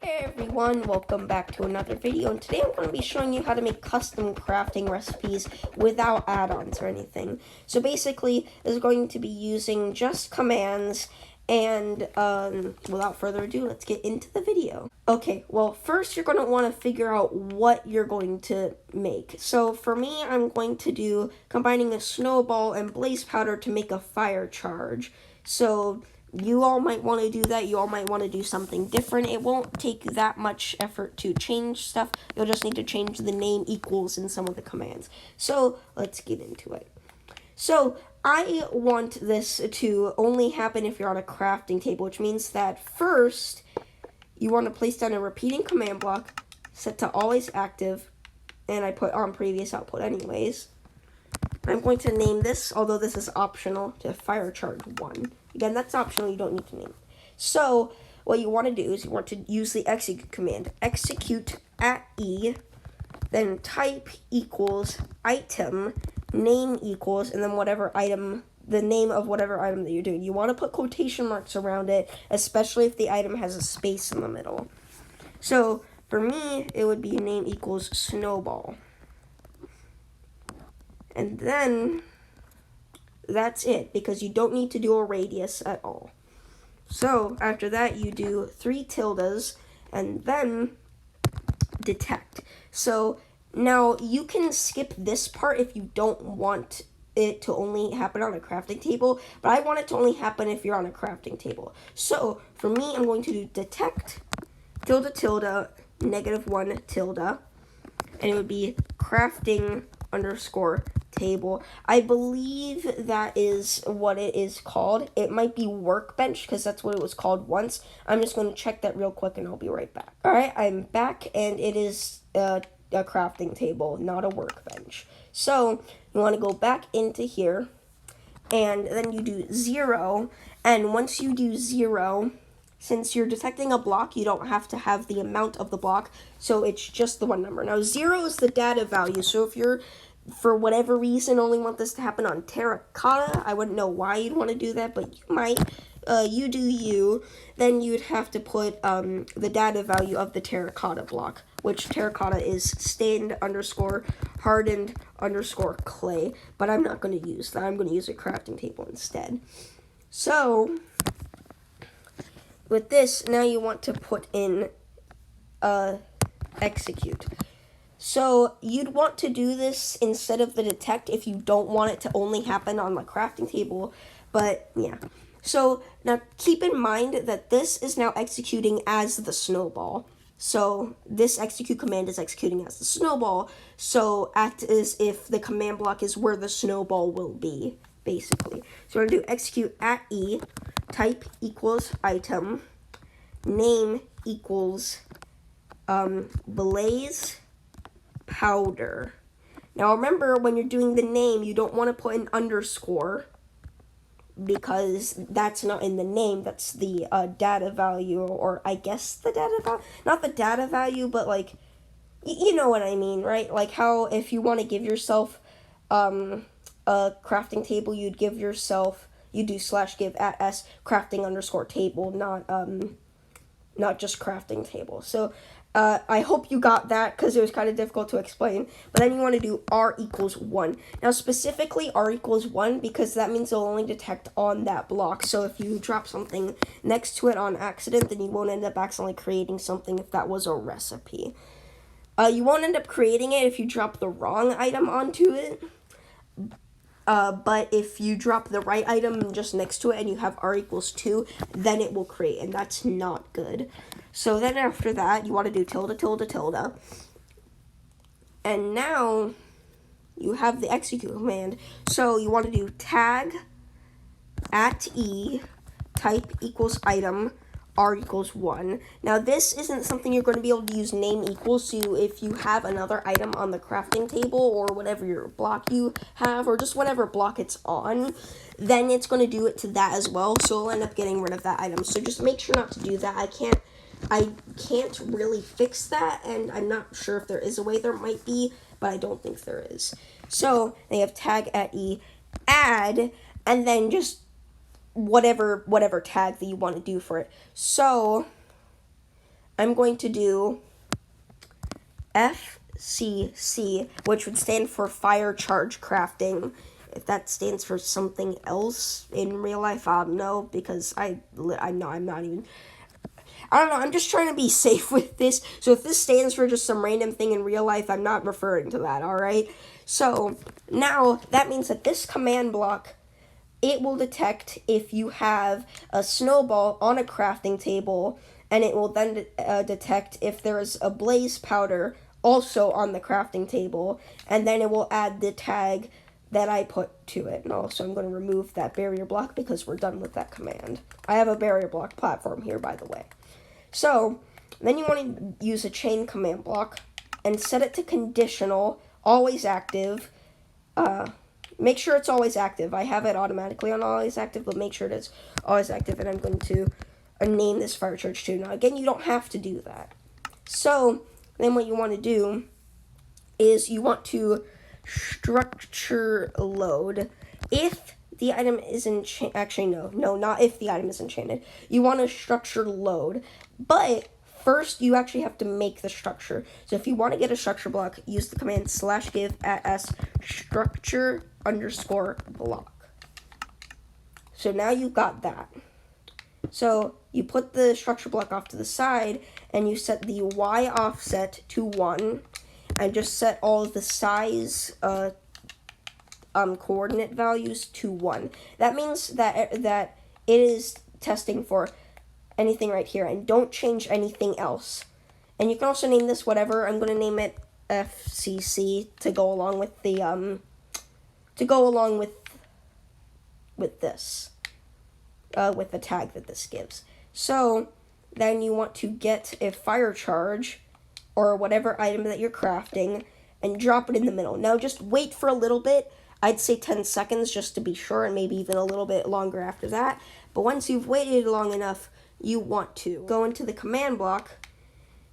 Hey everyone, welcome back to another video, and today I'm going to be showing you how to make custom crafting recipes without add-ons or anything. So basically, this is going to be using just commands, and without further ado, let's get into the video. Okay, well first you're going to want to figure out what you're going to make. So for me, I'm going to do combining a snowball and blaze powder to make a fire charge. So you all might want to do that. You all might want to do something different. It won't take that much effort to change stuff. You'll just need to change the name equals in some of the commands. So let's get into it. So I want this to only happen if you're on a crafting table, which means that first you want to place down a repeating command block, set to always active, and I put on previous output anyways. I'm going to name this, although this is optional, to fire charge 1. Again, that's optional, you don't need to name it. So, what you want to do is you want to use the execute command. Execute at E, then type equals item, name equals, and then whatever item, the name of whatever item that you're doing. You want to put quotation marks around it, especially if the item has a space in the middle. So, for me, it would be name equals snowball. And then that's it, because you don't need to do a radius at all. So after that, you do 3 tildes and then detect. So now you can skip this part if you don't want it to only happen on a crafting table, but I want it to only happen if you're on a crafting table. So for me, I'm going to do detect tilde tilde -1 tilde, and it would be crafting _ table. I believe that is what it is called. It might be workbench because that's what it was called once. I'm just going to check that real quick and I'll be right back. Alright, I'm back and it is a crafting table, not a workbench. So you want to go back into here and then you do 0, and once you do 0, since you're detecting a block, you don't have to have the amount of the block, so it's just the one number. Now 0 is the data value, so if you're for whatever reason only want this to happen on terracotta, I wouldn't know why you'd want to do that, but you might. You do you. Then you'd have to put the data value of the terracotta block, which terracotta is stained _ hardened _ clay, but I'm not going to use that. I'm going to use a crafting table instead. So with this, now you want to put in execute. So you'd want to do this instead of the detect if you don't want it to only happen on the crafting table, but yeah. So now keep in mind that this is now executing as the snowball. So this execute command is executing as the snowball, so act as if the command block is where the snowball will be, basically. So we're going to do execute at E, type equals item, name equals blaze powder. Now remember, when you're doing the name, you don't want to put an _ because that's not in the name. That's the data value, or I guess the data value, not the data value, but like you know what I mean, right? Like how if you want to give yourself a crafting table, you'd do /give at s crafting _ table, not just crafting table. So I hope you got that because it was kind of difficult to explain. But then you want to do r equals 1. Now specifically r equals 1 because that means it'll only detect on that block. So if you drop something next to it on accident, then you won't end up accidentally creating something if that was a recipe. You won't end up creating it if you drop the wrong item onto it. But if you drop the right item just next to it and you have r equals 2, then it will create, and that's not good. So then after that, you want to do tilde tilde tilde. And now you have the execute command. So you want to do tag at E, type equals item, r equals 1. Now this isn't something you're going to be able to use name equals to if you have another item on the crafting table or whatever your block you have, or just whatever block it's on, then it's going to do it to that as well, so it'll end up getting rid of that item. So just make sure not to do that. I can't really fix that, and I'm not sure if there is a way. There might be, but I don't think there is. So they have tag at E, add, and then just whatever tag that you want to do for it. So I'm going to do FCC, which would stand for fire charge crafting. If that stands for something else in real life, I don't know, because I know I'm not even... I don't know, I'm just trying to be safe with this. So if this stands for just some random thing in real life, I'm not referring to that, alright? So now that means that this command block, it will detect if you have a snowball on a crafting table, and it will then detect if there is a blaze powder also on the crafting table, and then it will add the tag that I put to it. And also I'm going to remove that barrier block because we're done with that command. I have a barrier block platform here, by the way. So then you want to use a chain command block and set it to conditional, always active. Make sure it's always active. I have it automatically on always active, but make sure it's always active. And I'm going to name this fire charge too. Now, again, you don't have to do that. So then what you want to do is you want to structure load. If the item is enchanted, actually no, not if the item is enchanted. You want to structure load, but first you actually have to make the structure. So if you want to get a structure block, use the command /give @ structure _ block. So now you've got that. So you put the structure block off to the side, and you set the Y offset to 1, and just set all of the size coordinate values to 1. That means that it is testing for anything right here, and don't change anything else. And you can also name this whatever. I'm going to name it FCC to go along with the with this. With the tag that this gives. So then you want to get a fire charge or whatever item that you're crafting and drop it in the middle. Now just wait for a little bit. I'd say 10 seconds just to be sure, and maybe even a little bit longer after that. But once you've waited long enough, you want to go into the command block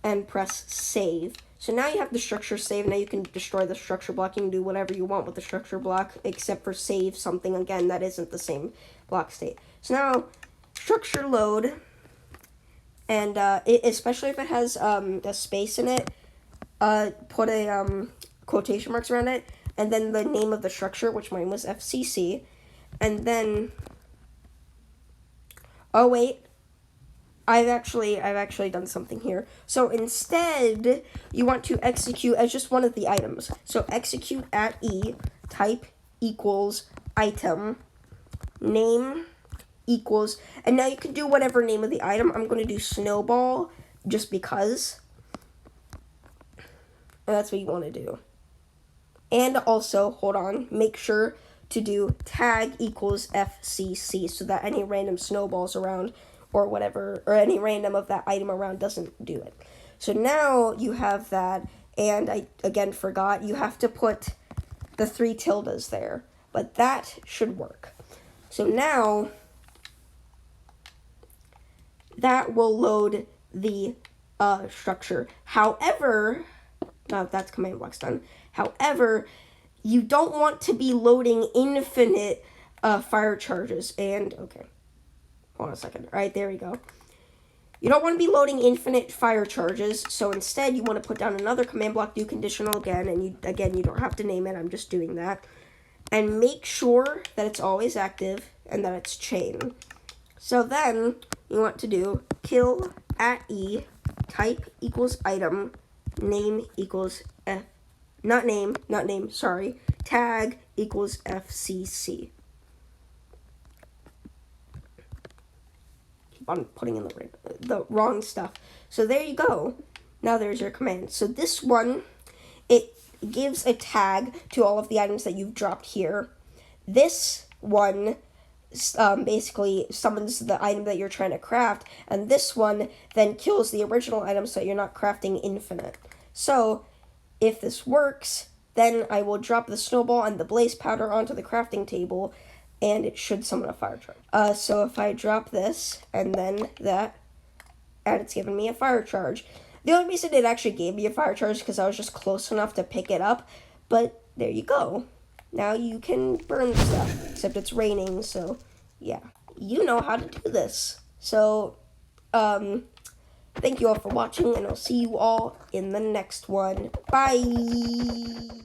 and press save. So now you have the structure saved. Now you can destroy the structure block. You can do whatever you want with the structure block, except for save something, again, that isn't the same block state. So now, structure load, and especially if it has a space in it, put a quotation marks around it, and then the name of the structure, which mine was FCC, and then, oh wait, I've actually done something here. So instead, you want to execute as just one of the items. So execute @ E, type equals item, name equals, and now you can do whatever name of the item. I'm going to do snowball just because. And that's what you want to do. And also, hold on, make sure to do tag equals FCC so that any random snowballs around or whatever, or any random of that item around doesn't do it. So now you have that, and I again forgot, you have to put the 3 tildes there, but that should work. So now that will load the structure. However, now that's command block's done. However, you don't want to be loading infinite fire charges. And, okay, hold on a second. All right, there we go. You don't want to be loading infinite fire charges, so instead you want to put down another command block, do conditional again, and you don't have to name it, I'm just doing that. And make sure that it's always active and that it's chain. So then you want to do kill @ E, type equals item, name equals tag equals FCC. Keep on putting in the wrong stuff. So there you go. Now there's your command. So this one, it gives a tag to all of the items that you've dropped here. This one basically summons the item that you're trying to craft, and this one then kills the original item so you're not crafting infinite. So if this works, then I will drop the snowball and the blaze powder onto the crafting table, and it should summon a fire charge. So if I drop this and then that, and it's given me a fire charge. The only reason it actually gave me a fire charge is because I was just close enough to pick it up, but there you go. Now you can burn stuff, except it's raining, so yeah. You know how to do this. So, Thank you all for watching, and I'll see you all in the next one. Bye!